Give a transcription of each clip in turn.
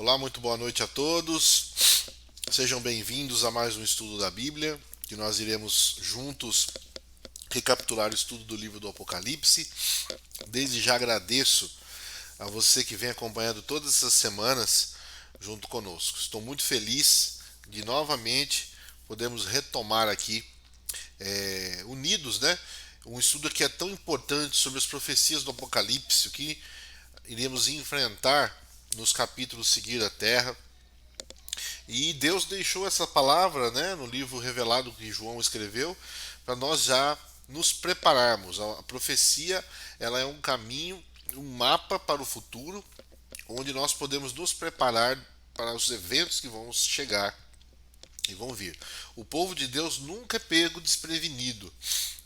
Olá, muito boa noite a todos. Sejam bem-vindos a mais um estudo da Bíblia, que nós iremos juntos recapitular o estudo do livro do Apocalipse. Desde já agradeço a você que vem acompanhando todas essas semanas junto conosco. Estou muito feliz de novamente podermos retomar aqui, unidos, né? Um estudo que é tão importante sobre as profecias do Apocalipse, o que iremos enfrentar nos capítulos seguir a terra. E Deus deixou essa palavra, né, no livro revelado que João escreveu, para nós já nos prepararmos. A profecia, ela é um caminho, um mapa para o futuro, onde nós podemos nos preparar para os eventos que vão chegar e vão vir. O povo de Deus nunca é pego desprevenido,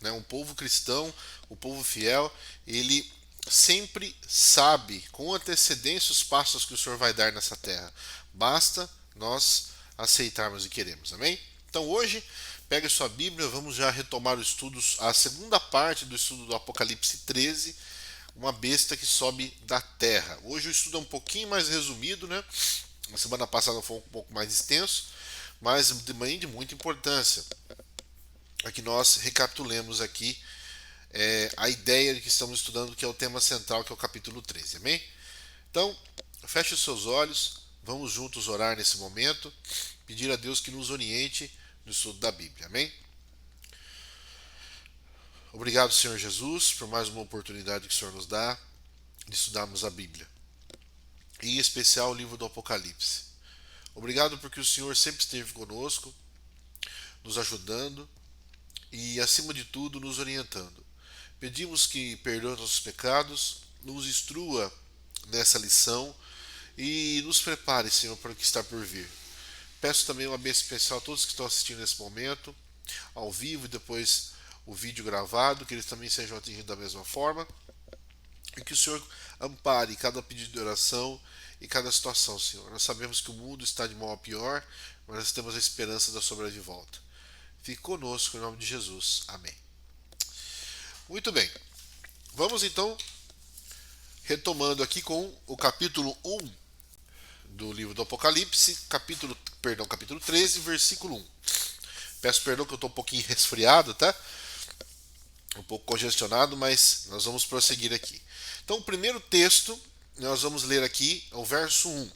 né? Um povo cristão, o povo fiel, ele sempre sabe com antecedência os passos que o Senhor vai dar nessa terra. Basta nós aceitarmos e queremos. Amém? Então hoje, pegue sua Bíblia, vamos já retomar os estudos, a segunda parte do estudo do Apocalipse 13, uma besta que sobe da terra. Hoje o estudo é um pouquinho mais resumido, né? Na semana passada foi um pouco mais extenso, mas também de muita importância. É que nós recapitulemos aqui a ideia de que estamos estudando, que é o tema central, que é o capítulo 13. Amém? Então, feche os seus olhos, vamos juntos orar nesse momento, pedir a Deus que nos oriente no estudo da Bíblia. Amém? Obrigado, Senhor Jesus, por mais uma oportunidade que o Senhor nos dá de estudarmos a Bíblia, e em especial o livro do Apocalipse. Obrigado porque o Senhor sempre esteve conosco, nos ajudando e, acima de tudo, nos orientando. Pedimos que perdoe nossos pecados, nos instrua nessa lição e nos prepare, Senhor, para o que está por vir. Peço também uma bênção especial a todos que estão assistindo nesse momento, ao vivo e depois o vídeo gravado, que eles também sejam atingidos da mesma forma, e que o Senhor ampare cada pedido de oração e cada situação, Senhor. Nós sabemos que o mundo está de mal a pior, mas nós temos a esperança da sobrevivvolta. Fique conosco em nome de Jesus. Amém. Muito bem. Vamos então retomando aqui com o capítulo 1 do livro do Apocalipse, capítulo 13, versículo 1. Peço perdão que eu estou um pouquinho resfriado, tá? Um pouco congestionado, mas nós vamos prosseguir aqui. Então, o primeiro texto, nós vamos ler aqui, é o verso 1,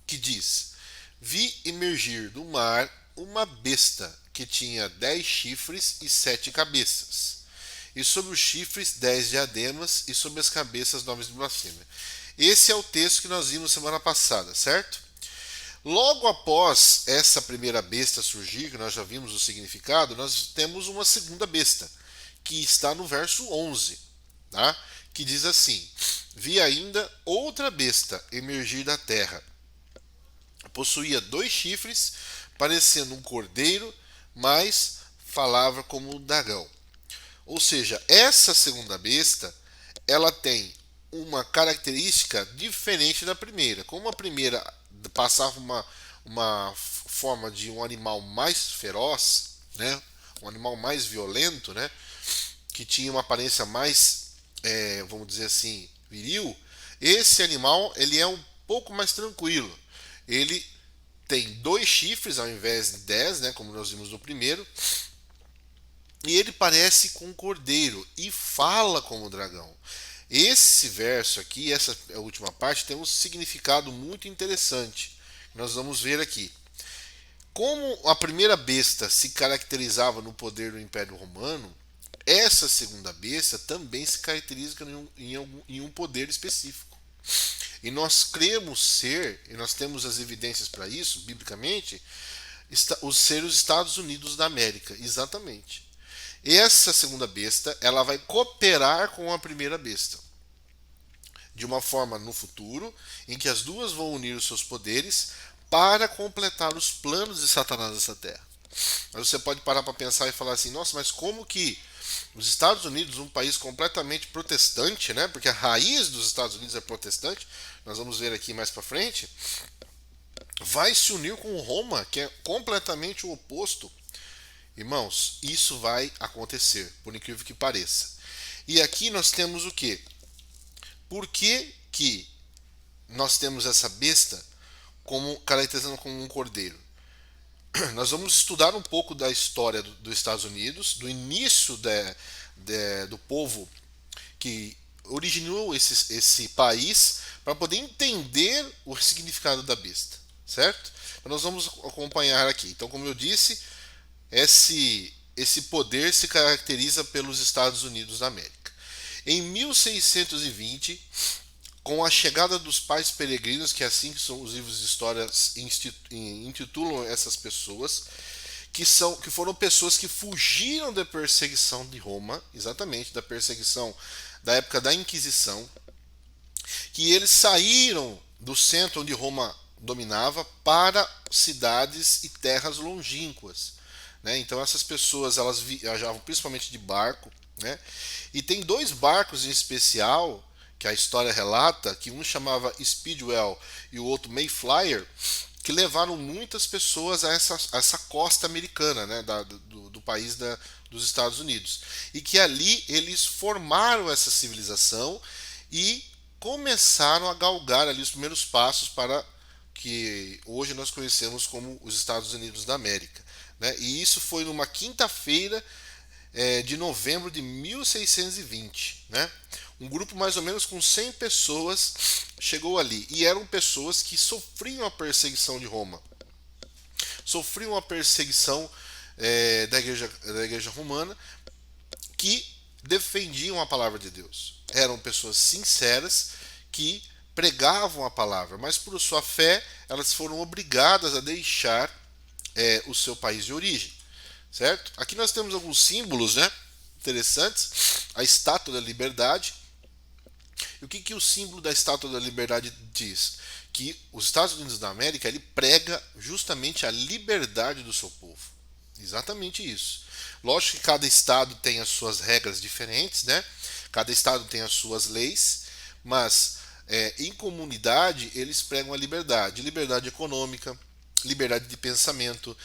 que diz: Vi emergir do mar uma besta que tinha 10 chifres e 7 cabeças, e sobre os chifres 10 diademas, e sobre as cabeças nomes de blasfêmia. Esse é o texto que nós vimos semana passada, certo? Logo após essa primeira besta surgir, que nós já vimos o significado, nós temos uma segunda besta, que está no verso 11, tá? Que diz assim: Vi ainda outra besta emergir da terra. Possuía 2 chifres, parecendo um cordeiro, mas falava como um dragão. Ou seja, essa segunda besta, ela tem uma característica diferente da primeira. Como a primeira passava uma forma de um animal mais feroz, né? Um animal mais violento, né? Que tinha uma aparência mais, vamos dizer assim, viril. Esse animal, ele é um pouco mais tranquilo. Ele tem 2 chifres ao invés de 10, né? Como nós vimos no primeiro. E ele parece com um cordeiro e fala como um dragão. Esse verso aqui, essa última parte, tem um significado muito interessante. Nós vamos ver aqui. Como a primeira besta se caracterizava no poder do Império Romano, essa segunda besta também se caracteriza em um poder específico. E nós cremos ser, e nós temos as evidências para isso, biblicamente, ser os Estados Unidos da América. Exatamente. Essa segunda besta, ela vai cooperar com a primeira besta, de uma forma no futuro, em que as duas vão unir os seus poderes para completar os planos de Satanás nessa terra. Mas você pode parar para pensar e falar assim: nossa, mas como que os Estados Unidos, um país completamente protestante, né? Porque a raiz dos Estados Unidos é protestante, nós vamos ver aqui mais para frente, vai se unir com Roma, que é completamente o oposto. Irmãos, isso vai acontecer, por incrível que pareça. E aqui nós temos o quê? Por que nós temos essa besta como caracterizando como um cordeiro. Nós vamos estudar um pouco da história dos Estados Unidos, do início do povo que originou esse país, para poder entender o significado da besta, certo? Então nós vamos acompanhar aqui. Então, como eu disse, esse poder se caracteriza pelos Estados Unidos da América. Em 1620, com a chegada dos pais peregrinos, que é assim que são os livros de histórias intitulam essas pessoas, que foram pessoas que fugiram da perseguição de Roma, exatamente da perseguição da época da Inquisição, que eles saíram do centro onde Roma dominava para cidades e terras longínquas, né? Então essas pessoas elas viajavam principalmente de barco, né? E tem dois barcos em especial que a história relata, que um chamava Speedwell e o outro Mayflower, que levaram muitas pessoas a essa costa americana, né, do país dos Estados Unidos. E que ali eles formaram essa civilização e começaram a galgar ali os primeiros passos para que hoje nós conhecemos como os Estados Unidos da América, né? E isso foi numa quinta-feira de novembro de 1620, né? Um grupo mais ou menos com 100 pessoas chegou ali, e eram pessoas que sofriam a perseguição de Roma, sofriam a perseguição da igreja romana, que defendiam a palavra de Deus. Eram pessoas sinceras que pregavam a palavra, mas por sua fé elas foram obrigadas a deixar o seu país de origem, certo? Aqui nós temos alguns símbolos, né, interessantes. A Estátua da Liberdade. E o que o símbolo da Estátua da Liberdade diz? Que os Estados Unidos da América ele prega justamente a liberdade do seu povo. Exatamente isso. Lógico que cada estado tem as suas regras diferentes, né? Cada estado tem as suas leis, mas em comunidade eles pregam a liberdade. Liberdade econômica, liberdade de pensamento,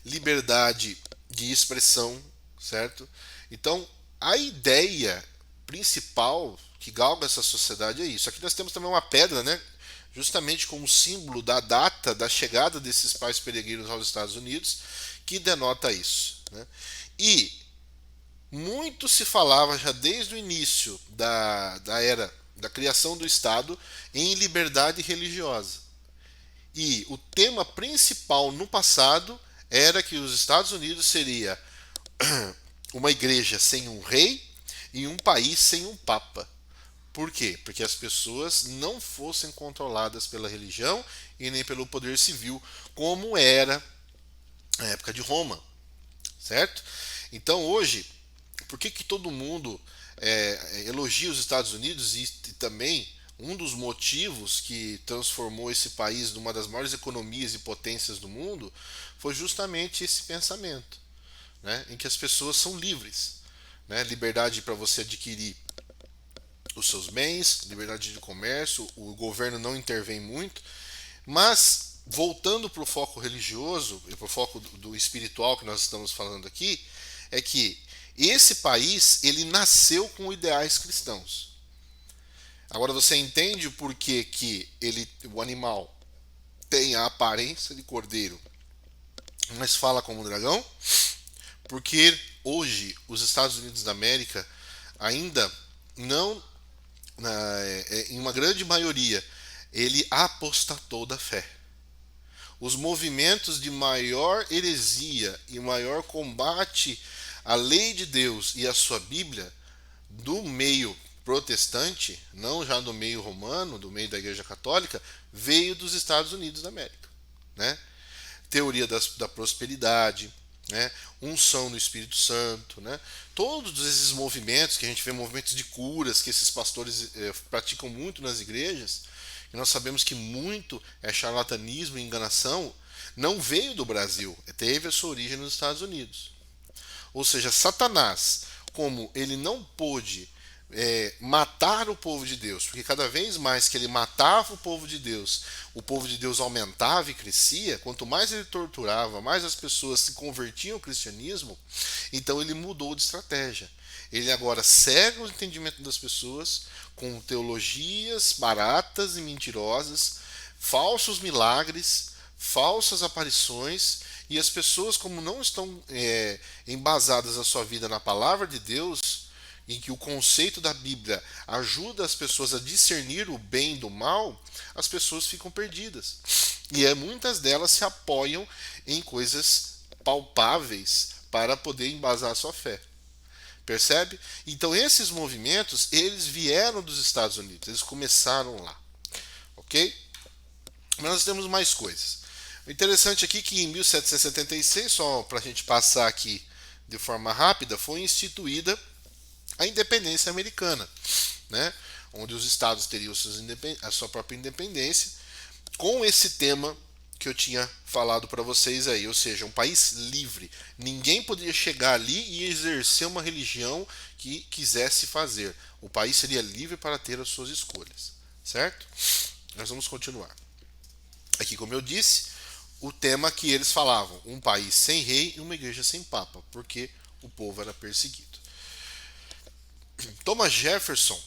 liberdade de expressão, certo? Então, a ideia principal que galga essa sociedade é isso. Aqui nós temos também uma pedra, né? Justamente como símbolo da data da chegada desses pais peregrinos aos Estados Unidos, que denota isso, né? E muito se falava já desde o início da era da criação do Estado em liberdade religiosa. E o tema principal no passado era que os Estados Unidos seria uma igreja sem um rei e um país sem um papa. Por quê? Porque as pessoas não fossem controladas pela religião e nem pelo poder civil, como era na época de Roma, certo? Então hoje, por que todo mundo elogia os Estados Unidos e também um dos motivos que transformou esse país numa das maiores economias e potências do mundo foi justamente esse pensamento, né, em que as pessoas são livres, né, liberdade para você adquirir os seus bens, liberdade de comércio, o governo não intervém muito, mas voltando para o foco religioso e para o foco do espiritual que nós estamos falando aqui, é que esse país ele nasceu com ideais cristãos. Agora você entende o porquê que o animal tem a aparência de cordeiro, mas fala como um dragão? Porque hoje os Estados Unidos da América ainda não, em uma grande maioria, ele apostatou da fé. Os movimentos de maior heresia e maior combate à lei de Deus e à sua Bíblia do meio protestante, não já do meio romano, do meio da Igreja Católica, veio dos Estados Unidos da América, né? Teoria da prosperidade, né? Unção no Espírito Santo, né? Todos esses movimentos que a gente vê, movimentos de curas que esses pastores praticam muito nas igrejas, e nós sabemos que muito é charlatanismo e enganação, não veio do Brasil, teve a sua origem nos Estados Unidos. Ou seja, Satanás, como ele não pôde matar o povo de Deus, porque cada vez mais que ele matava o povo de Deus aumentava e crescia. Quanto mais ele torturava, mais as pessoas se convertiam ao cristianismo. Então ele mudou de estratégia. Ele agora cega o entendimento das pessoas com teologias baratas e mentirosas, falsos milagres, falsas aparições, e as pessoas, como não estão embasadas a sua vida na palavra de Deus, em que o conceito da Bíblia ajuda as pessoas a discernir o bem do mal, as pessoas ficam perdidas. E muitas delas se apoiam em coisas palpáveis para poder embasar a sua fé. Percebe? Então esses movimentos, eles vieram dos Estados Unidos, eles começaram lá. Ok? Mas nós temos mais coisas. O interessante aqui é que em 1776, só para a gente passar aqui de forma rápida, foi instituída a independência americana, né? Onde os estados teriam a sua própria independência, com esse tema que eu tinha falado para vocês aí, ou seja, um país livre. Ninguém poderia chegar ali e exercer uma religião que quisesse fazer. O país seria livre para ter as suas escolhas, certo? Nós vamos continuar. Aqui, como eu disse, o tema que eles falavam: um país sem rei e uma igreja sem papa, porque o povo era perseguido. Thomas Jefferson,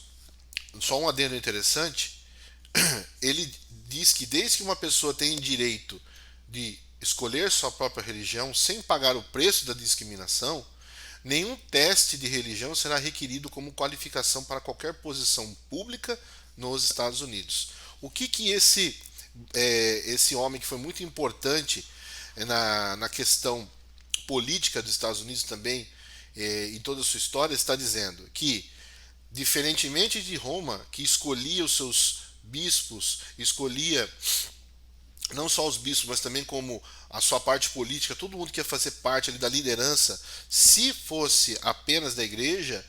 só um adendo interessante, ele diz que desde que uma pessoa tem direito de escolher sua própria religião sem pagar o preço da discriminação, nenhum teste de religião será requerido como qualificação para qualquer posição pública nos Estados Unidos. O que esse homem, que foi muito importante na questão política dos Estados Unidos também, em toda a sua história, está dizendo? Que, diferentemente de Roma, que escolhia os seus bispos, escolhia não só os bispos, mas também como a sua parte política, todo mundo que ia fazer parte ali da liderança, se fosse apenas da igreja,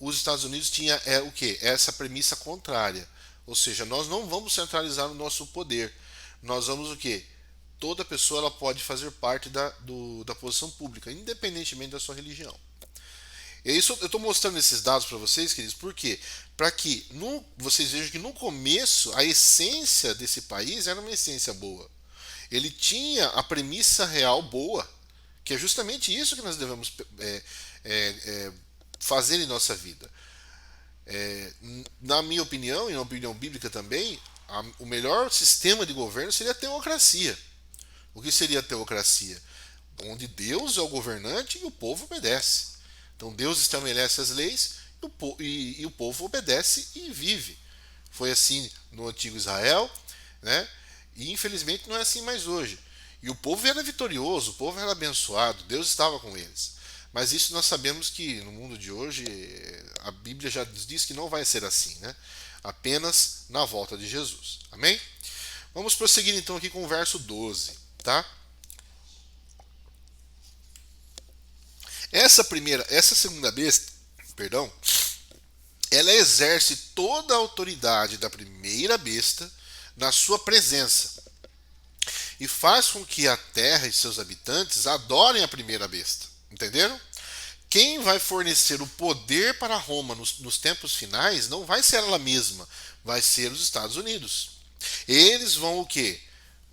os Estados Unidos tinha o quê? Essa premissa contrária. Ou seja, nós não vamos centralizar o nosso poder. Nós vamos o quê? Toda pessoa ela pode fazer parte da posição pública, independentemente da sua religião. E isso eu estou mostrando esses dados para vocês, queridos, por quê? Para que vocês vejam que no começo a essência desse país era uma essência boa. Ele tinha a premissa real boa, que é justamente isso que nós devemos fazer em nossa vida. Na minha opinião, e na opinião bíblica também, o melhor sistema de governo seria a teocracia. O que seria a teocracia? Onde Deus é o governante e o povo obedece. Então Deus estabelece as leis e o povo obedece e vive. Foi assim no antigo Israel, né? E infelizmente não é assim mais hoje. E o povo era vitorioso, o povo era abençoado, Deus estava com eles. Mas isso nós sabemos que no mundo de hoje a Bíblia já diz que não vai ser assim, né? Apenas na volta de Jesus. Amém? Vamos prosseguir então aqui com o verso 12, tá? Essa segunda besta, perdão, ela exerce toda a autoridade da primeira besta na sua presença e faz com que a terra e seus habitantes adorem a primeira besta. Entenderam? Quem vai fornecer o poder para Roma nos tempos finais não vai ser ela mesma, vai ser os Estados Unidos. Eles vão o quê?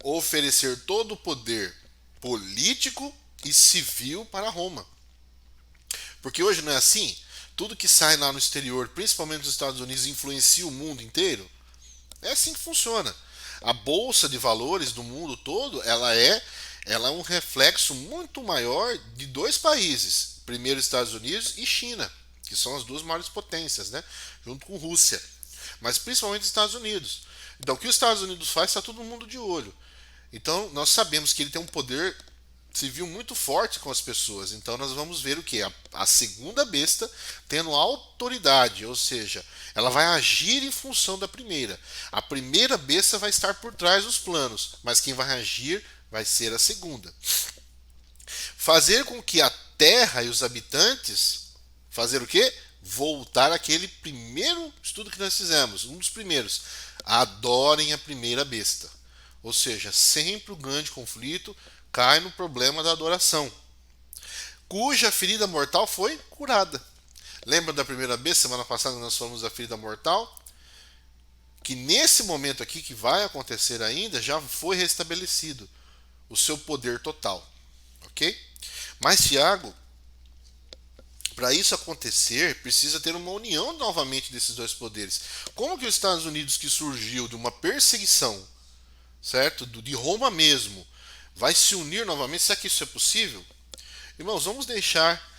Oferecer todo o poder político e civil para Roma. Porque hoje não é assim? Tudo que sai lá no exterior, principalmente nos Estados Unidos, influencia o mundo inteiro? É assim que funciona. A bolsa de valores do mundo todo, ela é um reflexo muito maior de dois países. Primeiro Estados Unidos e China, que são as duas maiores potências, né? Junto com Rússia. Mas principalmente os Estados Unidos. Então o que os Estados Unidos faz está todo mundo de olho. Então nós sabemos que ele tem um poder civil muito forte com as pessoas. Então nós vamos ver o que? A segunda besta tendo autoridade, ou seja, ela vai agir em função da primeira. A primeira besta vai estar por trás dos planos, mas quem vai agir vai ser a segunda. Fazer com que a terra e os habitantes, fazer o quê? Voltar àquele primeiro estudo que nós fizemos, um dos primeiros. Adorem a primeira besta. Ou seja, sempre o grande conflito cai no problema da adoração, cuja ferida mortal foi curada. Lembra da primeira vez, semana passada nós falamos da ferida mortal? Que nesse momento aqui que vai acontecer ainda, já foi restabelecido o seu poder total. Ok? Mas Tiago, para isso acontecer, precisa ter uma união novamente desses dois poderes. Como que os Estados Unidos, que surgiu de uma perseguição, certo? De Roma mesmo, vai se unir novamente. Será que isso é possível? Irmãos, vamos deixar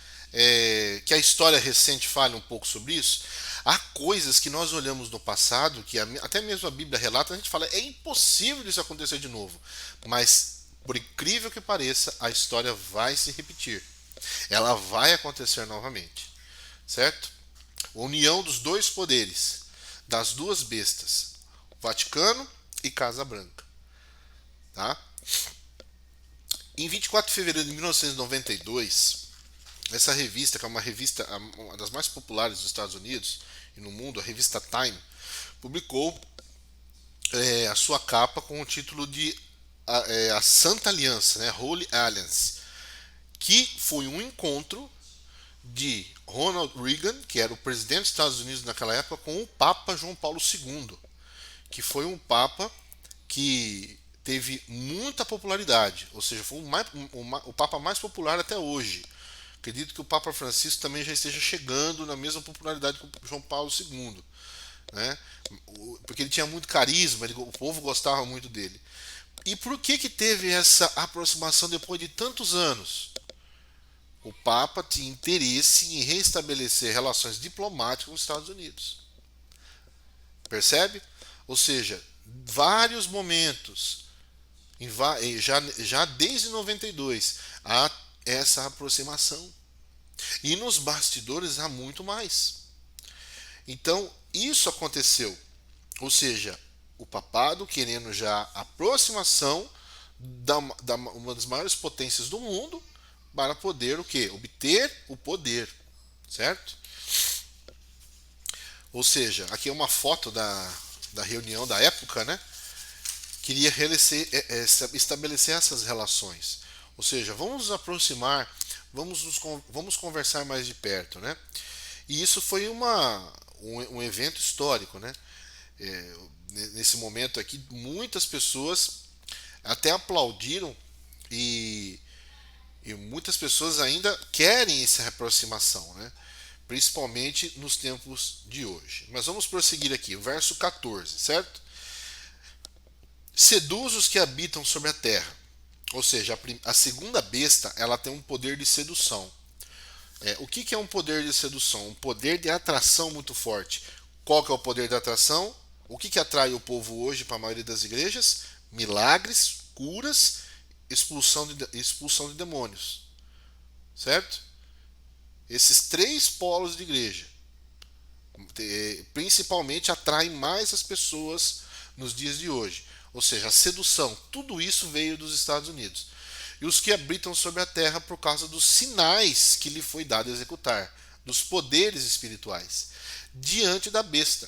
que a história recente fale um pouco sobre isso. Há coisas que nós olhamos no passado, que até mesmo a Bíblia relata, a gente fala, é impossível isso acontecer de novo. Mas, por incrível que pareça, a história vai se repetir. Ela vai acontecer novamente, certo? A união dos dois poderes, das duas bestas, Vaticano e Casa Branca. Tá? Em 24 de fevereiro de 1992, essa revista, que é uma das mais populares dos Estados Unidos e no mundo, a revista Time, publicou a sua capa com o título de a Santa Aliança, né, Holy Alliance, que foi um encontro de Ronald Reagan, que era o presidente dos Estados Unidos naquela época, com o Papa João Paulo II, que foi um Papa que teve muita popularidade, ou seja, foi o Papa mais popular até hoje. Acredito que o Papa Francisco também já esteja chegando na mesma popularidade que o João Paulo II, né? Porque ele tinha muito carisma, o povo gostava muito dele. E por que teve essa aproximação depois de tantos anos? O Papa tinha interesse em restabelecer relações diplomáticas com os Estados Unidos. Percebe? Ou seja, vários momentos, já desde 92, há essa aproximação. E nos bastidores há muito mais. Então, isso aconteceu. Ou seja, o papado querendo já a aproximação da uma das maiores potências do mundo para poder o quê? Obter o poder, certo? Ou seja, aqui é uma foto da reunião da época, né? Queria estabelecer essas relações. Ou seja, vamos nos aproximar, vamos conversar mais de perto, né? E isso foi um evento histórico, né? Nesse momento aqui, muitas pessoas até aplaudiram e muitas pessoas ainda querem essa aproximação, né? Principalmente nos tempos de hoje. Mas vamos prosseguir aqui, o verso 14, certo? Seduz os que habitam sobre a terra. Ou seja, a segunda besta, ela tem um poder de sedução. O que é um poder de sedução? Um poder de atração muito forte. Qual que é o poder de atração? O que atrai o povo hoje para a maioria das igrejas? Milagres, curas, expulsão de demônios. Certo? Esses três polos de igreja principalmente atraem mais as pessoas nos dias de hoje. Ou seja, a sedução, tudo isso veio dos Estados Unidos. E os que habitam sobre a terra por causa dos sinais que lhe foi dado executar, dos poderes espirituais, diante da besta,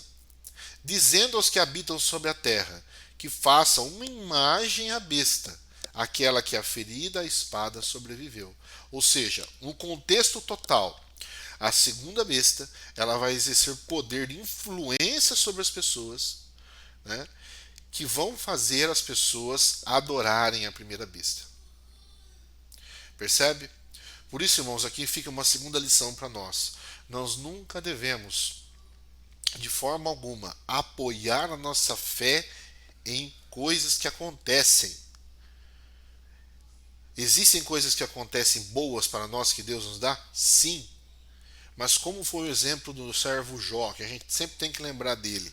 dizendo aos que habitam sobre a terra que façam uma imagem à besta, aquela que a ferida a espada sobreviveu. Ou seja, no contexto total, a segunda besta, ela vai exercer poder de influência sobre as pessoas, né, que vão fazer as pessoas adorarem a primeira besta. Percebe? Por isso, irmãos, aqui fica uma segunda lição para nós. Nós nunca devemos, de forma alguma, apoiar a nossa fé em coisas que acontecem. Existem coisas que acontecem boas para nós que Deus nos dá? Sim. Mas como foi o exemplo do servo Jó, que a gente sempre tem que lembrar dele.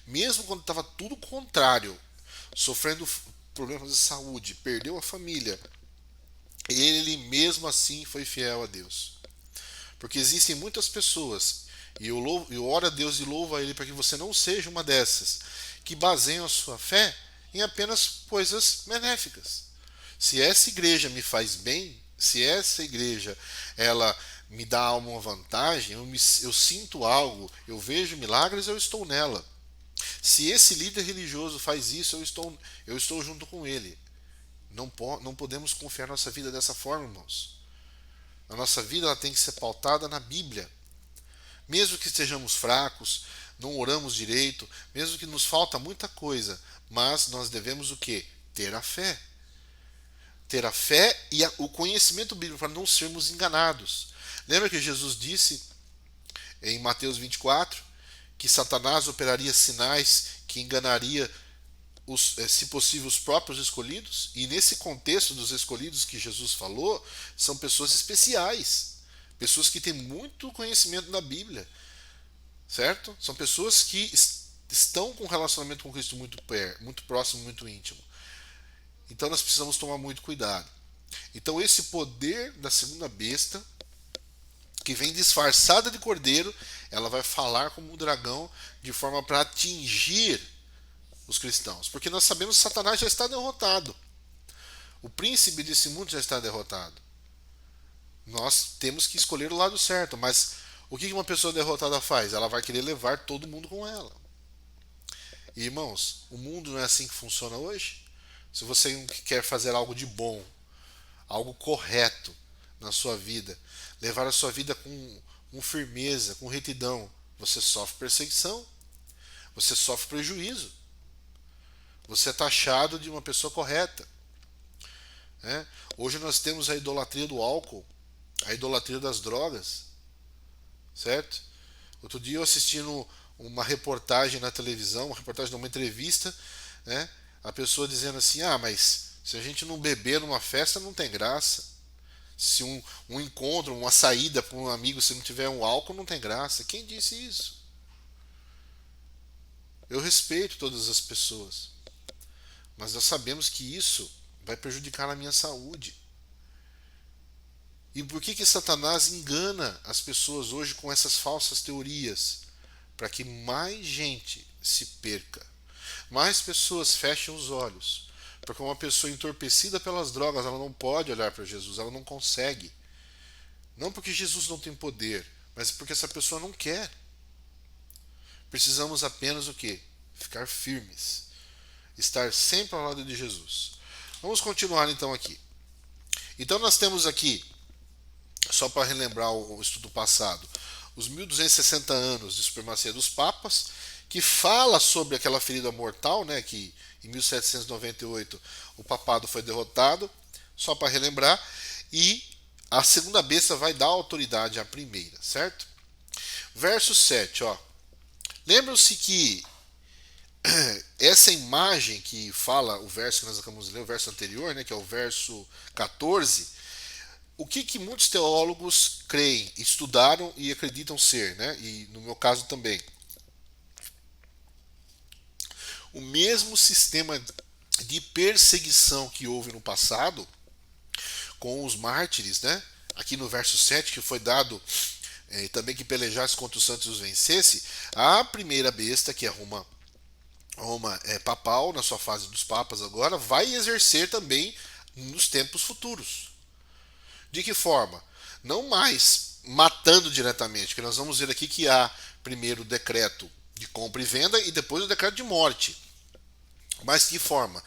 Mesmo quando estava tudo contrário, sofrendo problemas de saúde, perdeu a família, ele mesmo assim foi fiel a Deus. Porque existem muitas pessoas, e eu oro a Deus e louvo a Ele para que você não seja uma dessas, que baseiam a sua fé em apenas coisas benéficas. Se essa igreja me faz bem, se essa igreja ela me dá uma vantagem, eu sinto algo, eu vejo milagres, eu estou nela. Se esse líder religioso faz isso, eu estou junto com ele. Não podemos confiar nossa vida dessa forma, irmãos. A nossa vida ela tem que ser pautada na Bíblia. Mesmo que estejamos fracos, não oramos direito, mesmo que nos falta muita coisa, mas nós devemos o quê? Ter a fé. Ter a fé e o conhecimento bíblico para não sermos enganados. Lembra que Jesus disse em Mateus 24 que Satanás operaria sinais que enganaria se possível, os próprios escolhidos, e nesse contexto dos escolhidos que Jesus falou, são pessoas especiais, pessoas que têm muito conhecimento da Bíblia, certo? São pessoas que estão com um relacionamento com Cristo muito perto, muito próximo, muito íntimo. Então nós precisamos tomar muito cuidado. Então esse poder da segunda besta, que vem disfarçada de cordeiro, ela vai falar como um dragão de forma para atingir os cristãos. Porque nós sabemos que Satanás já está derrotado. O príncipe desse mundo já está derrotado. Nós temos que escolher o lado certo. Mas o que uma pessoa derrotada faz? Ela vai querer levar todo mundo com ela. E, irmãos, o mundo não é assim que funciona hoje? Se você quer fazer algo de bom, algo correto na sua vida, levar a sua vida com firmeza, com retidão, você sofre perseguição, você sofre prejuízo, você é taxado de uma pessoa correta. Né? Hoje nós temos a idolatria do álcool, a idolatria das drogas, certo? Outro dia eu assistindo uma reportagem na televisão, uma reportagem de uma entrevista, né? A pessoa dizendo assim, mas se a gente não beber numa festa não tem graça. Se um encontro, uma saída para um amigo, se não tiver um álcool, não tem graça. Quem disse isso? Eu respeito todas as pessoas, mas nós sabemos que isso vai prejudicar a minha saúde. E por que Satanás engana as pessoas hoje com essas falsas teorias? Para que mais gente se perca, mais pessoas fechem os olhos. Porque uma pessoa entorpecida pelas drogas, ela não pode olhar para Jesus, ela não consegue. Não porque Jesus não tem poder, mas porque essa pessoa não quer. Precisamos apenas o quê? Ficar firmes. Estar sempre ao lado de Jesus. Vamos continuar então aqui. Então nós temos aqui, só para relembrar o estudo passado, os 1260 anos de supremacia dos papas, que fala sobre aquela ferida mortal, né, que em 1798 o papado foi derrotado, só para relembrar, e a segunda besta vai dar autoridade à primeira, certo? Verso 7, ó. Lembram-se que essa imagem que fala o verso que nós acabamos de ler, o verso anterior, né, que é o verso 14, o que muitos teólogos creem, estudaram e acreditam ser, né, e no meu caso também. O mesmo sistema de perseguição que houve no passado com os mártires, né? Aqui no verso 7, que foi dado também que pelejasse contra os santos e os vencesse, a primeira besta, que é Roma papal, na sua fase dos papas agora, vai exercer também nos tempos futuros. De que forma? Não mais matando diretamente, que nós vamos ver aqui que há primeiro o decreto de compra e venda e depois o decreto de morte. Mas de que forma?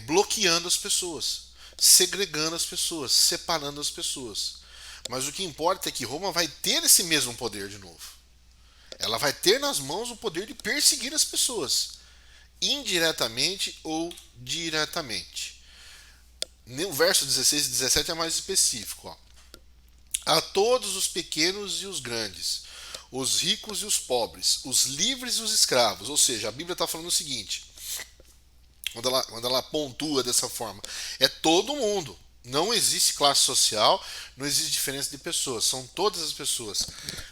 Bloqueando as pessoas, segregando as pessoas, separando as pessoas. Mas o que importa é que Roma vai ter esse mesmo poder de novo. Ela vai ter nas mãos o poder de perseguir as pessoas, indiretamente ou diretamente. No verso 16 e 17 é mais específico. Ó. A todos os pequenos e os grandes, os ricos e os pobres, os livres e os escravos. Ou seja, a Bíblia está falando o seguinte, quando ela pontua dessa forma, é todo mundo. Não existe classe social, não existe diferença de pessoas, são todas as pessoas.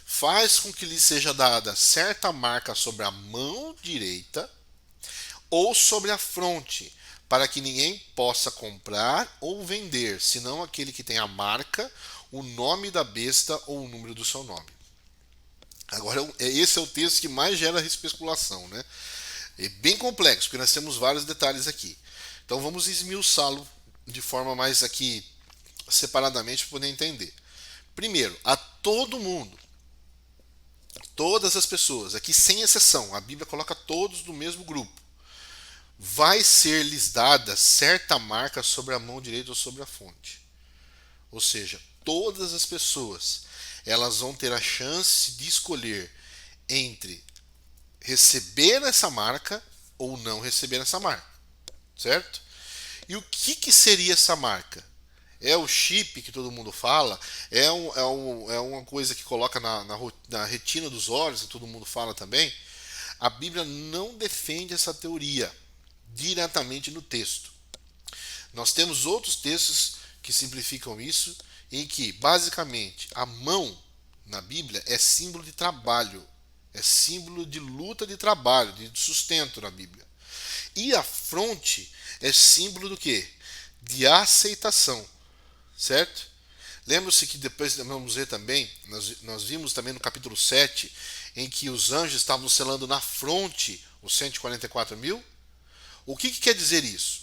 Faz com que lhe seja dada certa marca sobre a mão direita ou sobre a fronte, para que ninguém possa comprar ou vender, senão aquele que tem a marca, o nome da besta ou o número do seu nome. Agora, esse é o texto que mais gera especulação, né? É bem complexo, porque nós temos vários detalhes aqui. Então vamos esmiuçá-lo de forma mais aqui separadamente para poder entender. Primeiro, a todo mundo, todas as pessoas, aqui sem exceção, a Bíblia coloca todos no mesmo grupo, vai ser-lhes dada certa marca sobre a mão direita ou sobre a fronte. Ou seja, todas as pessoas, elas vão ter a chance de escolher entre receber essa marca ou não receber essa marca, certo? E o que seria essa marca? É o chip que todo mundo fala? É uma coisa que coloca na retina dos olhos, que todo mundo fala também? A Bíblia não defende essa teoria diretamente no texto. Nós temos outros textos que simplificam isso, em que basicamente a mão na Bíblia é símbolo de trabalho, é símbolo de luta de trabalho, de sustento na Bíblia. E a fronte é símbolo do quê? De aceitação, certo? Lembra-se que depois vamos ver também, nós vimos também no capítulo 7, em que os anjos estavam selando na fronte os 144 mil? O que quer dizer isso?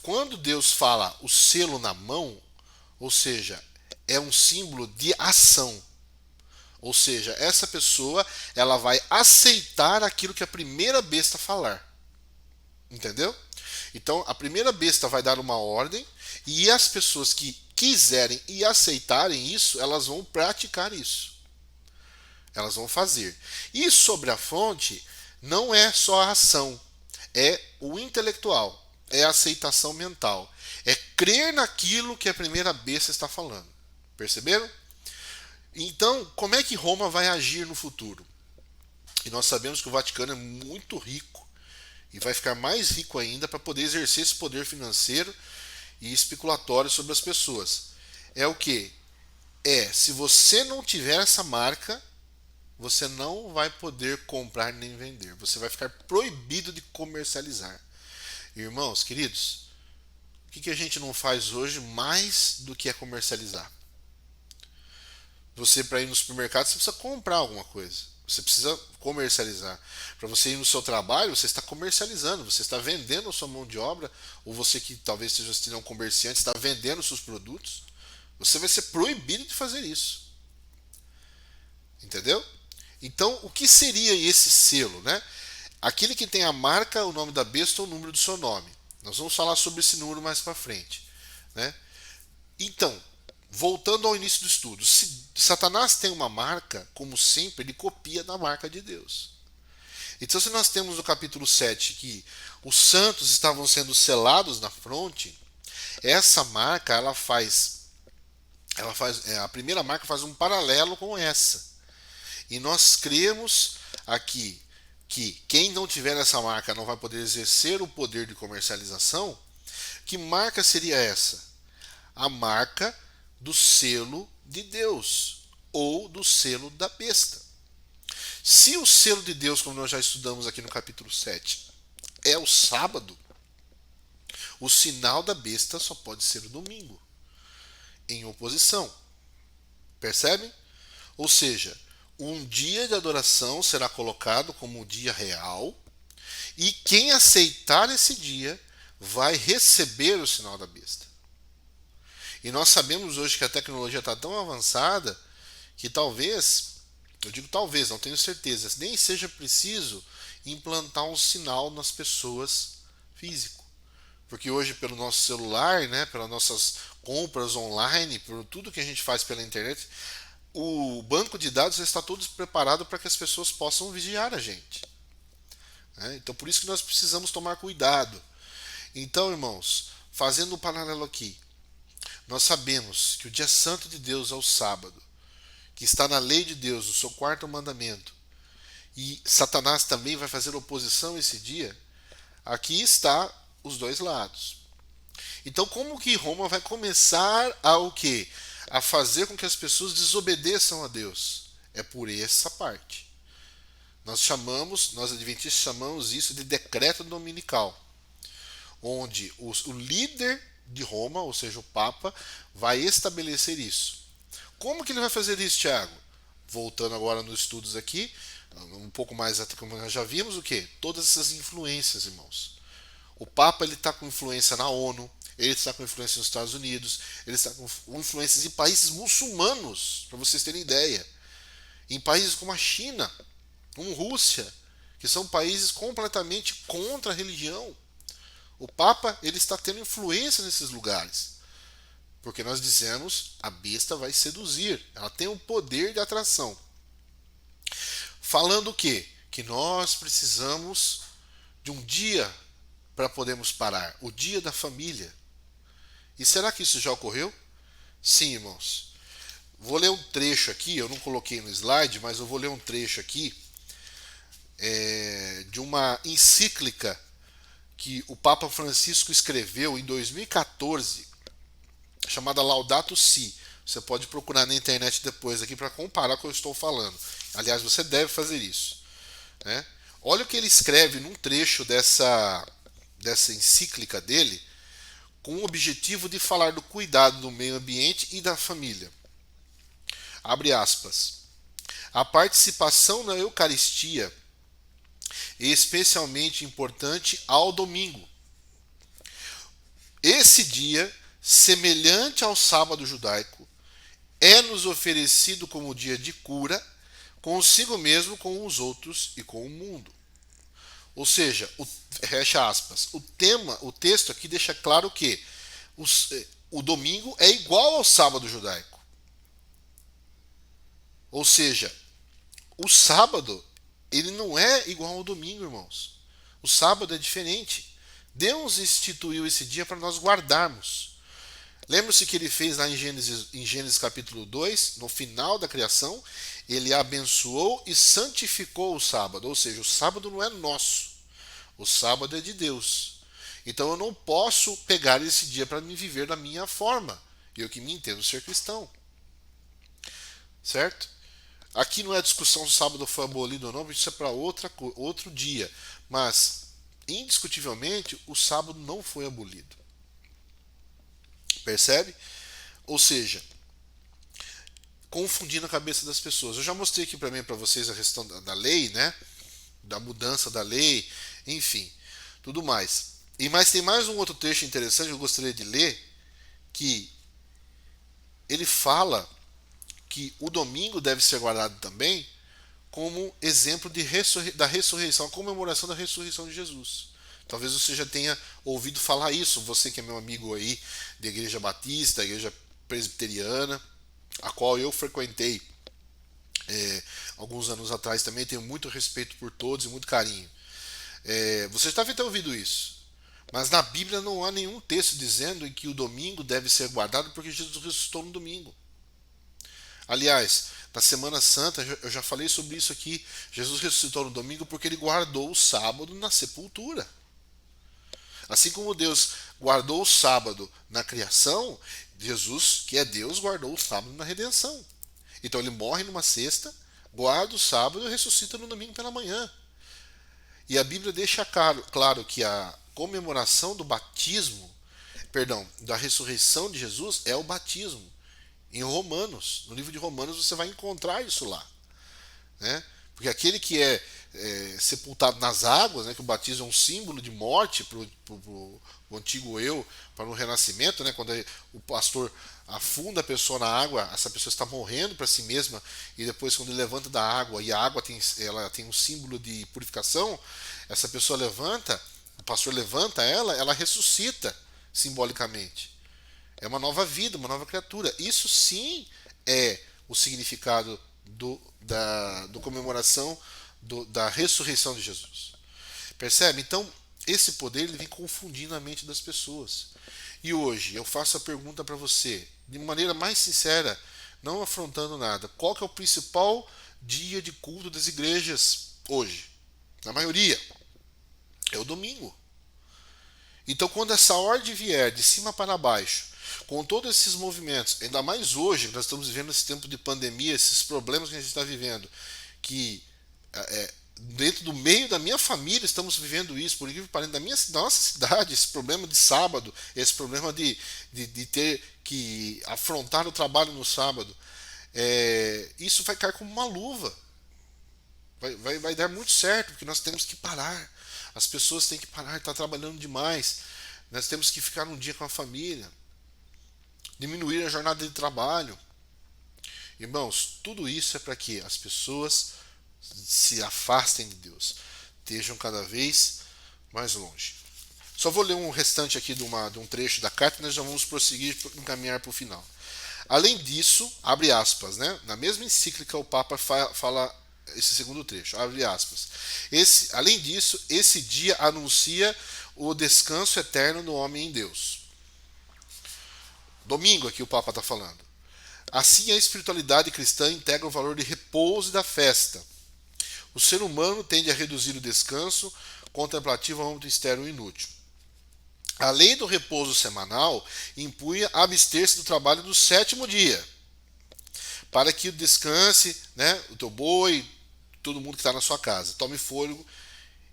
Quando Deus fala o selo na mão, ou seja, é um símbolo de ação. Ou seja, essa pessoa ela vai aceitar aquilo que a primeira besta falar. Entendeu? Então a primeira besta vai dar uma ordem e as pessoas que quiserem e aceitarem isso, elas vão praticar isso. Elas vão fazer. E sobre a fonte, não é só a ação, é o intelectual, é a aceitação mental, é crer naquilo que a primeira besta está falando. Perceberam? Então, como é que Roma vai agir no futuro? E nós sabemos que o Vaticano é muito rico e vai ficar mais rico ainda para poder exercer esse poder financeiro e especulatório sobre as pessoas. É o que? Se você não tiver essa marca, você não vai poder comprar nem vender. Você vai ficar proibido de comercializar. Irmãos, queridos, o que a gente não faz hoje mais do que é comercializar? Você, para ir no supermercado, você precisa comprar alguma coisa. Você precisa comercializar. Para você ir no seu trabalho, você está comercializando, você está vendendo a sua mão de obra, ou você que talvez seja um comerciante, está vendendo os seus produtos. Você vai ser proibido de fazer isso. Entendeu? Então, o que seria esse selo, né? Aquele que tem a marca, o nome da besta ou o número do seu nome. Nós vamos falar sobre esse número mais para frente, né? Então, voltando ao início do estudo, se Satanás tem uma marca, como sempre, ele copia da marca de Deus. Então, se nós temos no capítulo 7 que os santos estavam sendo selados na fronte, essa marca, a primeira marca faz um paralelo com essa. E nós cremos aqui que quem não tiver essa marca não vai poder exercer o poder de comercialização. Que marca seria essa? A marca do selo de Deus ou do selo da besta. Se o selo de Deus, como nós já estudamos aqui no capítulo 7, é o sábado, o sinal da besta só pode ser o domingo, em oposição. Percebem? Ou seja, um dia de adoração será colocado como o dia real e quem aceitar esse dia vai receber o sinal da besta. E nós sabemos hoje que a tecnologia está tão avançada que talvez, eu digo talvez, não tenho certeza, nem seja preciso implantar um sinal nas pessoas físico. Porque hoje pelo nosso celular, né, pelas nossas compras online, por tudo que a gente faz pela internet, o banco de dados já está todo preparado para que as pessoas possam vigiar a gente. Então por isso que nós precisamos tomar cuidado. Então, irmãos, fazendo um paralelo aqui, nós sabemos que o dia santo de Deus é o sábado, que está na lei de Deus, no seu quarto mandamento, e Satanás também vai fazer oposição esse dia. Aqui está os dois lados. Então, como que Roma vai começar a o quê? A fazer com que as pessoas desobedeçam a Deus? É por essa parte. Nós adventistas chamamos isso de decreto dominical, onde o líder de Roma, ou seja, o Papa, vai estabelecer isso. Como que ele vai fazer isso, Tiago? Voltando agora nos estudos aqui, um pouco mais até como nós já vimos, o quê? Todas essas influências, irmãos. O Papa está com influência na ONU, ele está com influência nos Estados Unidos, ele está com influências em países muçulmanos, para vocês terem ideia. Em países como a China, como Rússia, que são países completamente contra a religião. O Papa ele está tendo influência nesses lugares. Porque nós dizemos, a besta vai seduzir, ela tem um poder de atração. Falando o quê? Que nós precisamos de um dia para podermos parar, o dia da família. E será que isso já ocorreu? Sim, irmãos. Vou ler um trecho aqui, eu não coloquei no slide, mas eu vou ler um trecho aqui de uma encíclica que o Papa Francisco escreveu em 2014, chamada Laudato Si. Você pode procurar na internet depois aqui para comparar com o que eu estou falando. Aliás, você deve fazer isso, né? Olha o que ele escreve num trecho dessa encíclica dele, com o objetivo de falar do cuidado do meio ambiente e da família. Abre aspas. A participação na Eucaristia é especialmente importante ao domingo. Esse dia, semelhante ao sábado judaico, é nos oferecido como dia de cura, consigo mesmo, com os outros e com o mundo. Ou seja, fecha aspas, o texto aqui deixa claro que o domingo é igual ao sábado judaico. Ou seja, o sábado ele não é igual ao domingo, irmãos. O sábado é diferente. Deus instituiu esse dia para nós guardarmos. Lembra-se que ele fez lá em Gênesis capítulo 2, no final da criação, ele abençoou e santificou o sábado. Ou seja, o sábado não é nosso. O sábado é de Deus. Então eu não posso pegar esse dia para me viver da minha forma. Eu que me entendo ser cristão. Certo? Aqui não é discussão se o sábado foi abolido ou não, isso é para outro dia. Mas, indiscutivelmente, o sábado não foi abolido. Percebe? Ou seja, confundindo a cabeça das pessoas. Eu já mostrei aqui para vocês a questão da lei, né? Da mudança da lei, enfim, tudo mais. Mas tem mais um outro trecho interessante que eu gostaria de ler, que ele fala que o domingo deve ser guardado também como exemplo da ressurreição, a comemoração da ressurreição de Jesus. Talvez você já tenha ouvido falar isso, você que é meu amigo aí da Igreja Batista, da Igreja Presbiteriana, a qual eu frequentei alguns anos atrás também, tenho muito respeito por todos e muito carinho. Você já deve ter ouvido isso. Mas na Bíblia não há nenhum texto dizendo em que o domingo deve ser guardado porque Jesus ressuscitou no domingo. Aliás, na Semana Santa, eu já falei sobre isso aqui, Jesus ressuscitou no domingo porque ele guardou o sábado na sepultura. Assim como Deus guardou o sábado na criação, Jesus, que é Deus, guardou o sábado na redenção. Então ele morre numa sexta, guarda o sábado e ressuscita no domingo pela manhã. E a Bíblia deixa claro que a comemoração do batismo, da ressurreição de Jesus é o batismo. Em Romanos, no livro de Romanos você vai encontrar isso lá, né? Porque aquele que é sepultado nas águas, né, que o batismo é um símbolo de morte para o antigo eu, para o renascimento, né, quando o pastor afunda a pessoa na água, essa pessoa está morrendo para si mesma, e depois quando ele levanta da água, e a água ela tem um símbolo de purificação, essa pessoa levanta, o pastor levanta ela ressuscita simbolicamente. É uma nova vida, uma nova criatura. Isso sim é o significado da comemoração da ressurreição de Jesus. Percebe? Então, esse poder ele vem confundindo a mente das pessoas. E hoje, eu faço a pergunta para você, de maneira mais sincera, não afrontando nada. Qual que é o principal dia de culto das igrejas hoje? Na maioria. É o domingo. Então, quando essa ordem vier de cima para baixo, com todos esses movimentos, ainda mais hoje, nós estamos vivendo esse tempo de pandemia, esses problemas que a gente está vivendo, que dentro do meio da minha família estamos vivendo isso, por incrível que pareça, da nossa cidade, esse problema de sábado, esse problema de ter que afrontar o trabalho no sábado, isso vai cair como uma luva. Vai dar muito certo, porque nós temos que parar. As pessoas têm que parar, está trabalhando demais. Nós temos que ficar um dia com a família. Diminuir a jornada de trabalho. Irmãos, tudo isso é para que as pessoas se afastem de Deus, estejam cada vez mais longe. Só vou ler um restante aqui de um trecho da carta e nós já vamos prosseguir e encaminhar para o final. Além disso, abre aspas, né? Na mesma encíclica o Papa fala esse segundo trecho, abre aspas. Além disso, esse dia anuncia o descanso eterno no homem em Deus. Domingo aqui o Papa está falando. Assim, a espiritualidade cristã integra o valor de repouso e da festa. O ser humano tende a reduzir o descanso contemplativo ao âmbito estéril e inútil. A lei do repouso semanal impunha abster-se do trabalho do sétimo dia, para que descanse, né, o teu boi, todo mundo que está na sua casa, tome fôlego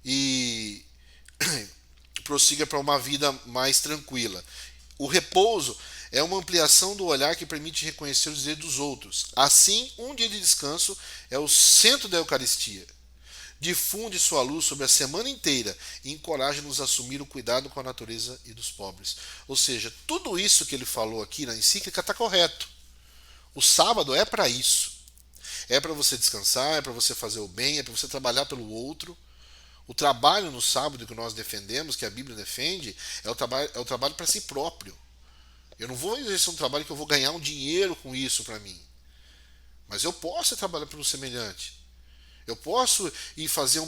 e prossiga para uma vida mais tranquila. O repouso é uma ampliação do olhar que permite reconhecer os direitos dos outros. Assim, um dia de descanso é o centro da Eucaristia. Difunde sua luz sobre a semana inteira e encoraja-nos a assumir o cuidado com a natureza e dos pobres. Ou seja, tudo isso que ele falou aqui na encíclica está correto. O sábado é para isso. É para você descansar, é para você fazer o bem, é para você trabalhar pelo outro. O trabalho no sábado que nós defendemos, que a Bíblia defende, é o trabalho para si próprio. Eu não vou exercer um trabalho que eu vou ganhar um dinheiro com isso para mim. Mas eu posso trabalhar pelo semelhante. Eu posso ir fazer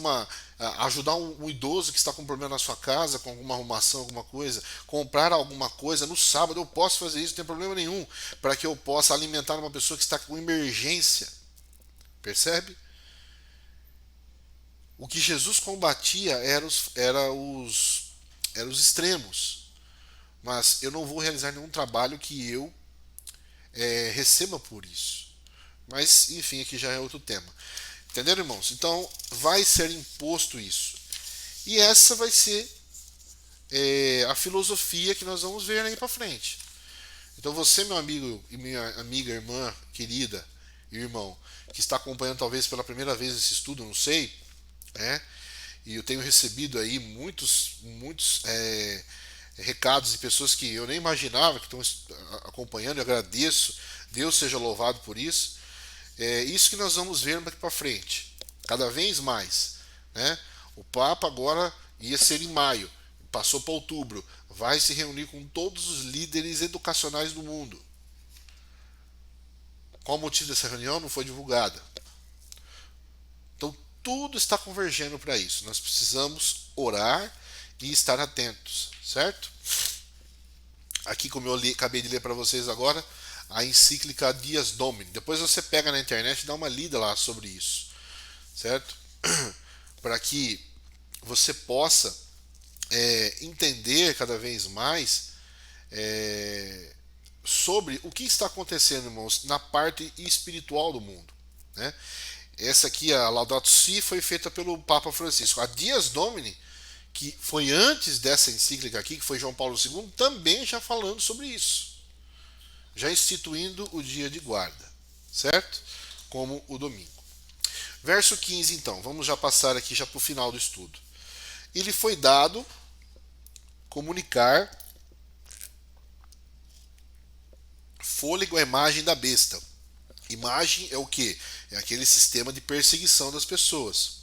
ajudar um idoso que está com um problema na sua casa, com alguma arrumação, alguma coisa, comprar alguma coisa no sábado, eu posso fazer isso, não tem problema nenhum, para que eu possa alimentar uma pessoa que está com emergência. Percebe? O que Jesus combatia eram os extremos. Mas eu não vou realizar nenhum trabalho que eu receba por isso. Mas, enfim, aqui já é outro tema. Entenderam, irmãos? Então, vai ser imposto isso. E essa vai ser a filosofia que nós vamos ver aí para frente. Então, você, meu amigo e minha amiga, irmã, querida, irmão, que está acompanhando talvez pela primeira vez esse estudo, não sei, né? E eu tenho recebido aí muitos recados de pessoas que eu nem imaginava que estão acompanhando, eu agradeço, Deus seja louvado por isso. É isso que nós vamos ver daqui para frente, cada vez mais, né? O Papa agora ia ser em maio, passou para outubro, vai se reunir com todos os líderes educacionais do mundo. Qual o motivo dessa reunião? Não foi divulgada. Então tudo está convergendo para isso. Nós precisamos orar e estar atentos, certo? Aqui, como eu acabei de ler para vocês agora, a encíclica Dias Domini. Depois você pega na internet e dá uma lida lá sobre isso, certo? Para que você possa entender cada vez mais sobre o que está acontecendo, irmãos, na parte espiritual do mundo, né? Essa aqui, a Laudato Si, foi feita pelo Papa Francisco. A Dias Domini, que foi antes dessa encíclica aqui, que foi João Paulo II, também já falando sobre isso, já instituindo o dia de guarda, certo? Como o domingo. Verso 15, então, vamos já passar aqui já para o final do estudo. E lhe foi dado comunicar fôlego à imagem da besta. Imagem é o quê? É aquele sistema de perseguição das pessoas.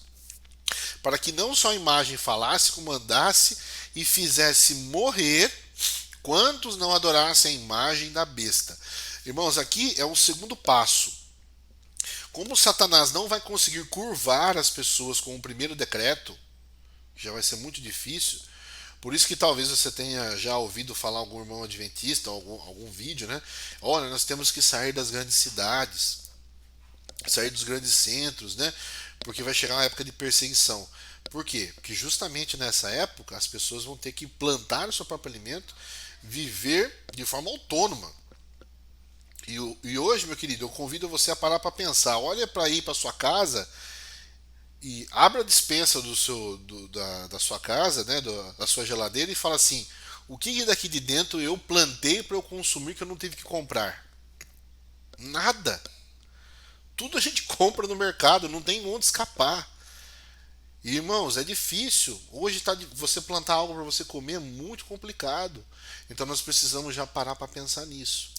Para que não só a imagem falasse, comandasse e fizesse morrer quantos não adorassem a imagem da besta. Irmãos, aqui é o segundo passo. Como Satanás não vai conseguir curvar as pessoas com o primeiro decreto, já vai ser muito difícil. Por isso que talvez você tenha já ouvido falar algum irmão adventista, algum vídeo, né? Olha, nós temos que sair das grandes cidades, sair dos grandes centros, né? Porque vai chegar uma época de perseguição. Por quê? Porque justamente nessa época as pessoas vão ter que plantar o seu próprio alimento, viver de forma autônoma. E hoje, meu querido, eu convido você a parar para pensar. Olha para ir para sua casa e abra a despensa da sua casa, né, da sua geladeira e fala assim: o que daqui de dentro eu plantei para eu consumir que eu não tive que comprar? Nada. Tudo a gente compra no mercado, não tem onde escapar. E, irmãos, é difícil. Hoje você plantar algo para você comer é muito complicado. Então nós precisamos já parar para pensar nisso.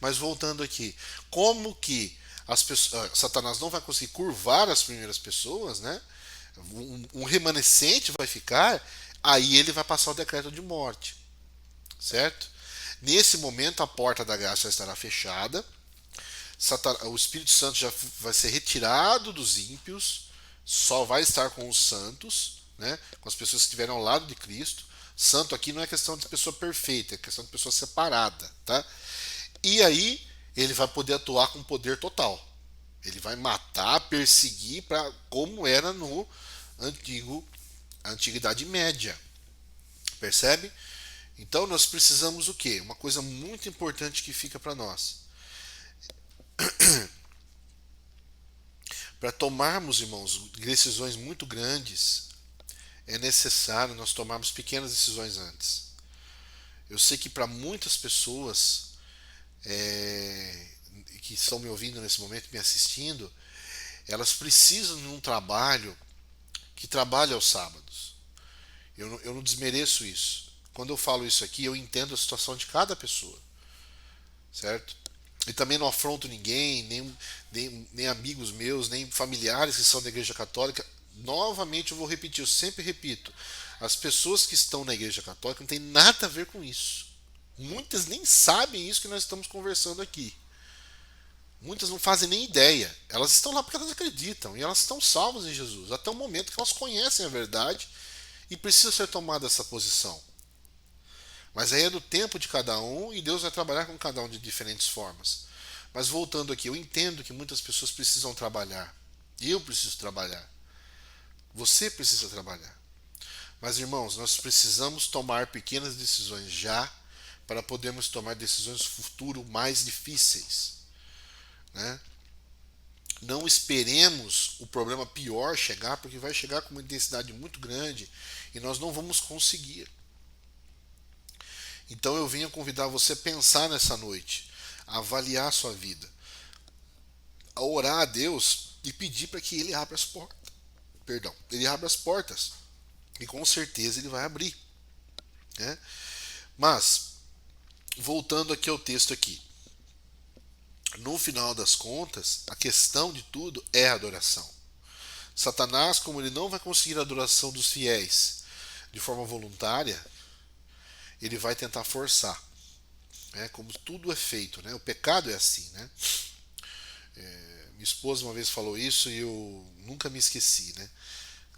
Mas voltando aqui, como que Satanás não vai conseguir curvar as primeiras pessoas, né? Um remanescente vai ficar, aí ele vai passar o decreto de morte, certo? Nesse momento a porta da graça já estará fechada, o Espírito Santo já vai ser retirado dos ímpios, só vai estar com os santos, né? Com as pessoas que estiverem ao lado de Cristo. Santo aqui não é questão de pessoa perfeita, é questão de pessoa separada, tá? E aí ele vai poder atuar com poder total. Ele vai matar, perseguir, como era no Antigo a Antiguidade Média. Percebe? Então nós precisamos o quê? Uma coisa muito importante que fica para nós. Para tomarmos, irmãos, decisões muito grandes, é necessário nós tomarmos pequenas decisões antes. Eu sei que para muitas pessoas que estão me ouvindo nesse momento, me assistindo, elas precisam de um trabalho que trabalhe aos sábados. Eu não desmereço isso. Quando eu falo isso aqui, eu entendo a situação de cada pessoa, certo? E também não afronto ninguém, nem amigos meus, nem familiares que são da Igreja Católica. Novamente eu vou repetir, eu sempre repito, as pessoas que estão na Igreja Católica não tem nada a ver com isso. Muitas nem sabem isso que nós estamos conversando aqui. Muitas não fazem nem ideia. Elas estão lá porque elas acreditam e elas estão salvas em Jesus, até o momento que elas conhecem a verdade e precisa ser tomada essa posição. Mas aí é do tempo de cada um e Deus vai trabalhar com cada um de diferentes formas. Mas voltando aqui, eu entendo que muitas pessoas precisam trabalhar. Eu preciso trabalhar. Você precisa trabalhar. Mas irmãos, nós precisamos tomar pequenas decisões já para podermos tomar decisões no futuro mais difíceis, né? Não esperemos o problema pior chegar, porque vai chegar com uma intensidade muito grande e nós não vamos conseguir. Então eu venho convidar você a pensar nessa noite, a avaliar a sua vida, a orar a Deus e pedir para que Ele abra as portas. Perdão, Ele abra as portas e com certeza Ele vai abrir, né? Mas voltando aqui ao texto aqui, no final das contas, a questão de tudo é a adoração. Satanás, como ele não vai conseguir a adoração dos fiéis de forma voluntária, ele vai tentar forçar, né? Como tudo é feito, né? O pecado é assim, né? Minha esposa uma vez falou isso e eu nunca me esqueci, né?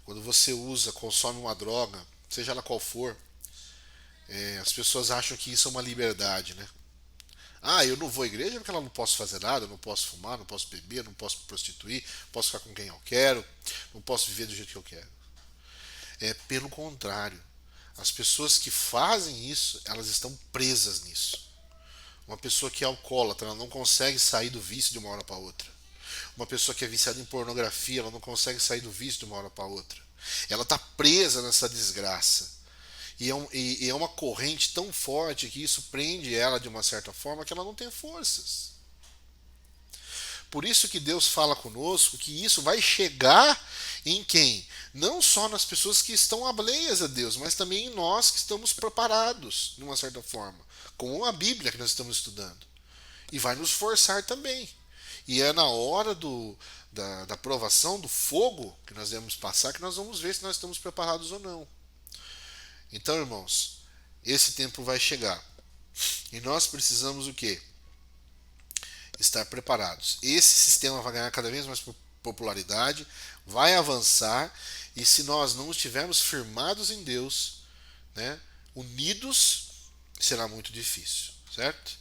Quando você consome uma droga, seja ela qual for, as pessoas acham que isso é uma liberdade, né? Ah, eu não vou à igreja porque ela não posso fazer nada, eu não posso fumar, não posso beber, não posso me prostituir, posso ficar com quem eu quero, não posso viver do jeito que eu quero. É pelo contrário. As pessoas que fazem isso, elas estão presas nisso. Uma pessoa que é alcoólatra, ela não consegue sair do vício de uma hora para outra. Uma pessoa que é viciada em pornografia, ela não consegue sair do vício de uma hora para outra. Ela está presa nessa desgraça. E é uma corrente tão forte que isso prende ela de uma certa forma que ela não tem forças. Por isso que Deus fala conosco que isso vai chegar em quem? Não só nas pessoas que estão alheias a Deus, mas também em nós que estamos preparados, de uma certa forma, com a Bíblia que nós estamos estudando. E vai nos forçar também. E é na hora da provação, do fogo que nós devemos passar, que nós vamos ver se nós estamos preparados ou não. Então, irmãos, esse tempo vai chegar. E nós precisamos o quê? Estar preparados. Esse sistema vai ganhar cada vez mais popularidade, vai avançar, e se nós não estivermos firmados em Deus, né, unidos, será muito difícil, certo?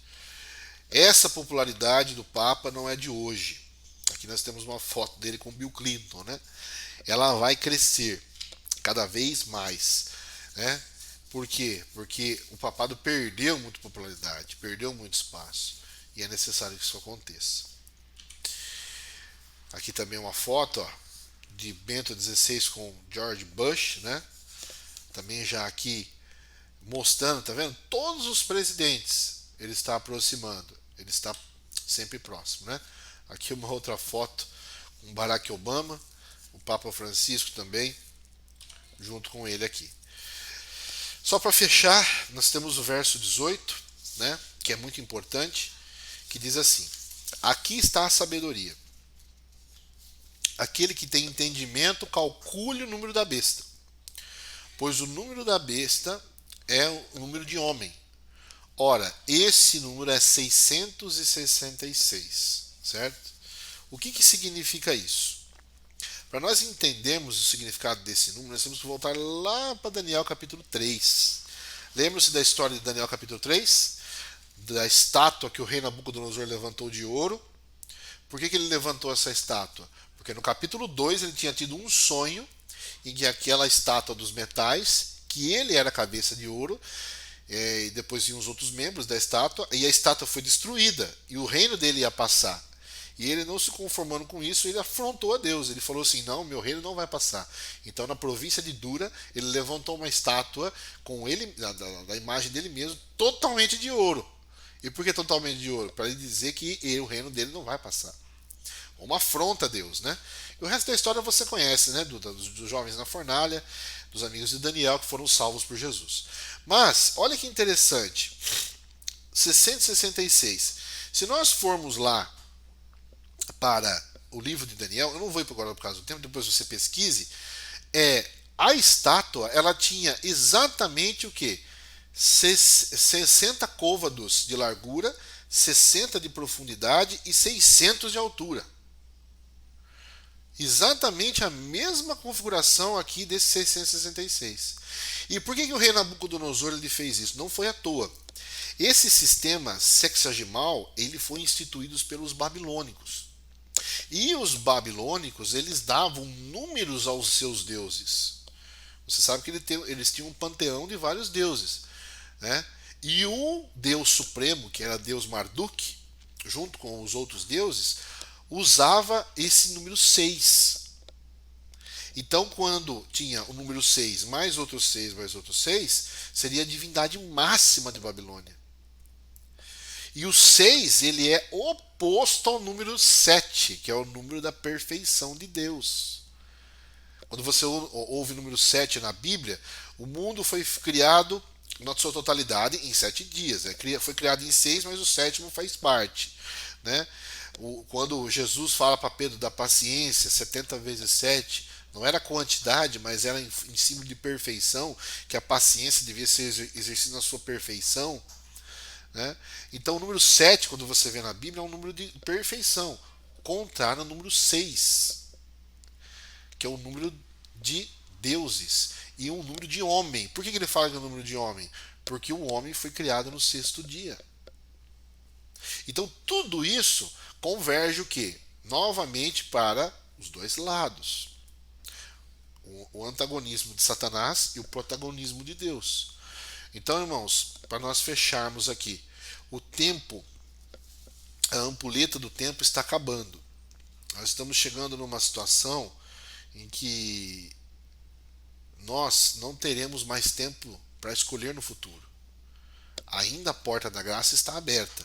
Essa popularidade do Papa não é de hoje. Aqui nós temos uma foto dele com Bill Clinton, né? Ela vai crescer cada vez mais, né? Por quê? Porque o papado perdeu muita popularidade, perdeu muito espaço, e é necessário que isso aconteça. Aqui também uma foto, ó, de Bento XVI com George Bush, né? Também já aqui mostrando, tá vendo? Todos os presidentes ele está aproximando, ele está sempre próximo, né? Aqui uma outra foto com Barack Obama, o Papa Francisco também, junto com ele aqui. Só para fechar, nós temos o verso 18, né, que é muito importante, que diz assim: aqui está a sabedoria. Aquele que tem entendimento, calcule o número da besta, pois o número da besta é o número de homem. Ora, esse número é 666, certo? O que significa isso? Para nós entendermos o significado desse número, nós temos que voltar lá para Daniel capítulo 3. Lembra-se da história de Daniel capítulo 3? Da estátua que o rei Nabucodonosor levantou de ouro. Por que ele levantou essa estátua? Porque no capítulo 2 ele tinha tido um sonho em que aquela estátua dos metais, que ele era a cabeça de ouro, e depois vinham os outros membros da estátua, e a estátua foi destruída, e o reino dele ia passar. E ele, não se conformando com isso, ele afrontou a Deus. Ele falou assim: não, meu reino não vai passar. Então, na província de Dura, ele levantou uma estátua com ele, da imagem dele mesmo, totalmente de ouro. E por que totalmente de ouro? Para ele dizer que o reino dele não vai passar. Uma afronta a Deus, né? E o resto da história você conhece, né? Dos jovens na fornalha, dos amigos de Daniel que foram salvos por Jesus. Mas, olha que interessante. 666. Se nós formos lá para o livro de Daniel, eu não vou ir agora por causa do tempo, depois você pesquise, a estátua, ela tinha exatamente o que? 60 côvados de largura, 60 de profundidade e 600 de altura. Exatamente a mesma configuração aqui desse 666. E por que o rei Nabucodonosor ele fez isso? Não foi à toa. Esse sistema sexagimal ele foi instituído pelos babilônicos. E os babilônicos eles davam números aos seus deuses. Você sabe que eles tinham um panteão de vários deuses, né? E o deus supremo, que era Deus Marduk, junto com os outros deuses, usava esse número 6. Então, quando tinha o número 6 mais outros 6 mais outros 6, seria a divindade máxima de Babilônia. E o 6 ele é oposto ao número 7, que é o número da perfeição de Deus. Quando você ouve o número 7 na Bíblia, o mundo foi criado na sua totalidade em 7 dias. Foi criado em 6, mas o sétimo faz parte, né? Quando Jesus fala para Pedro da paciência, 70 vezes 7, não era quantidade, mas era em símbolo de perfeição, que a paciência devia ser exercida na sua perfeição, né? Então o número 7, quando você vê na Bíblia, é um número de perfeição, contrário ao número 6, que é o número de deuses, e um número de homem. Por que ele fala que é um número de homem? Porque o homem foi criado no 6º dia. Então tudo isso converge o quê? Novamente para os dois lados. O antagonismo de Satanás e o protagonismo de Deus. Então, irmãos, para nós fecharmos aqui, o tempo, a ampulheta do tempo está acabando. Nós estamos chegando numa situação em que nós não teremos mais tempo para escolher no futuro. Ainda a porta da graça está aberta.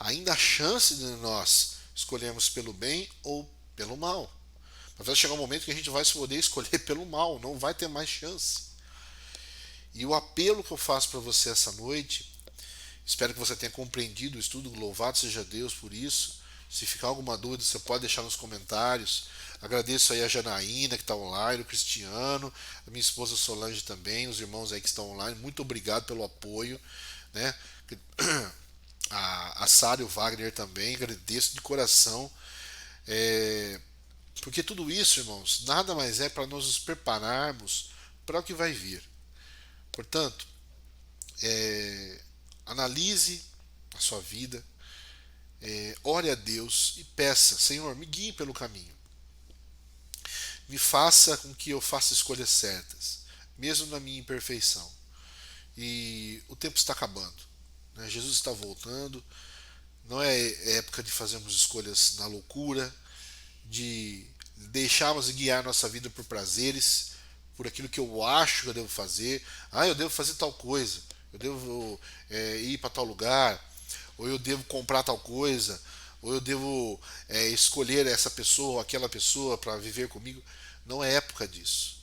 Ainda há chance de nós escolhermos pelo bem ou pelo mal. Mas vai chegar um momento que a gente vai poder escolher pelo mal, não vai ter mais chance. E o apelo que eu faço para você essa noite, espero que você tenha compreendido o estudo, louvado seja Deus por isso. Se ficar alguma dúvida, você pode deixar nos comentários. Agradeço aí a Janaína que está online, o Cristiano, a minha esposa Solange também, os irmãos aí que estão online. Muito obrigado pelo apoio, né? A Sara e o Wagner também, agradeço de coração. Porque tudo isso, irmãos, nada mais é para nós nos prepararmos para o que vai vir. Portanto, analise a sua vida, ore a Deus e peça: Senhor, me guie pelo caminho. Me faça com que eu faça escolhas certas, mesmo na minha imperfeição. E o tempo está acabando, né? Jesus está voltando. Não é época de fazermos escolhas na loucura, de deixarmos guiar nossa vida por prazeres, por aquilo que eu acho que eu devo fazer. Eu devo fazer tal coisa, eu devo ir para tal lugar, ou eu devo comprar tal coisa, ou eu devo escolher essa pessoa ou aquela pessoa para viver comigo. Não é época disso.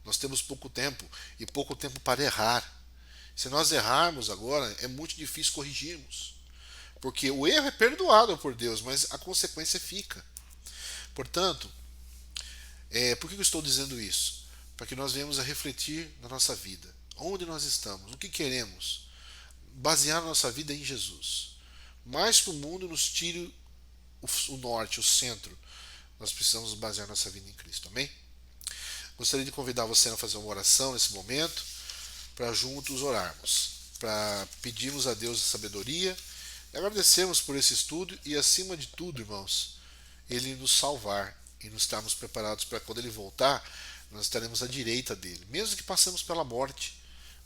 Nós temos pouco tempo e pouco tempo para errar. Se nós errarmos agora, é muito difícil corrigirmos. Porque o erro é perdoado por Deus, mas a consequência fica. Portanto, por que eu estou dizendo isso? Para que nós venhamos a refletir na nossa vida. Onde nós estamos? O que queremos? Basear a nossa vida em Jesus. Mais que o mundo nos tire o norte, o centro, nós precisamos basear nossa vida em Cristo. Amém? Gostaria de convidar você a fazer uma oração nesse momento, para juntos orarmos, para pedirmos a Deus a sabedoria, e agradecermos por esse estudo e, acima de tudo, irmãos, Ele nos salvar e nos estarmos preparados para quando Ele voltar, nós estaremos à direita dele. Mesmo que passemos pela morte,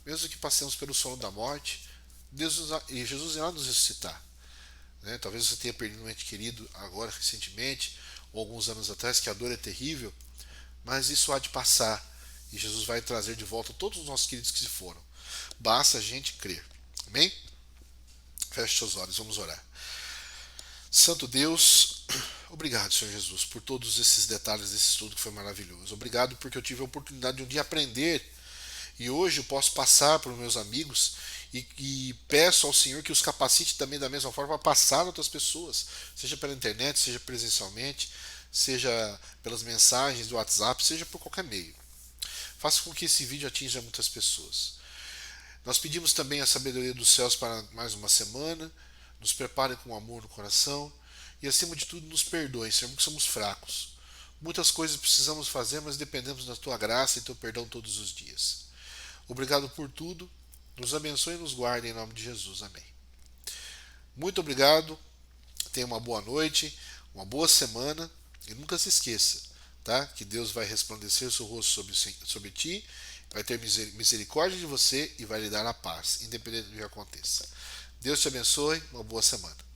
mesmo que passemos pelo sono da morte, Jesus irá nos ressuscitar. Né? Talvez você tenha perdido um ente querido agora, recentemente, ou alguns anos atrás, que a dor é terrível, mas isso há de passar. E Jesus vai trazer de volta todos os nossos queridos que se foram. Basta a gente crer. Amém? Feche seus olhos, vamos orar. Santo Deus, obrigado, Senhor Jesus, por todos esses detalhes desse estudo que foi maravilhoso. Obrigado porque eu tive a oportunidade de um dia aprender e hoje eu posso passar para os meus amigos e peço ao Senhor que os capacite também da mesma forma para passar a outras pessoas, seja pela internet, seja presencialmente, seja pelas mensagens do WhatsApp, seja por qualquer meio. Faça com que esse vídeo atinja muitas pessoas. Nós pedimos também a sabedoria dos céus para mais uma semana. Nos prepare com amor no coração e, acima de tudo, nos perdoe, Senhor, porque somos fracos. Muitas coisas precisamos fazer, mas dependemos da Tua graça e Teu perdão todos os dias. Obrigado por tudo. Nos abençoe e nos guarde em nome de Jesus. Amém. Muito obrigado. Tenha uma boa noite, uma boa semana e nunca se esqueça, tá? Que Deus vai resplandecer o seu rosto sobre ti, vai ter misericórdia de você e vai lhe dar a paz, independente do que aconteça. Deus te abençoe, uma boa semana.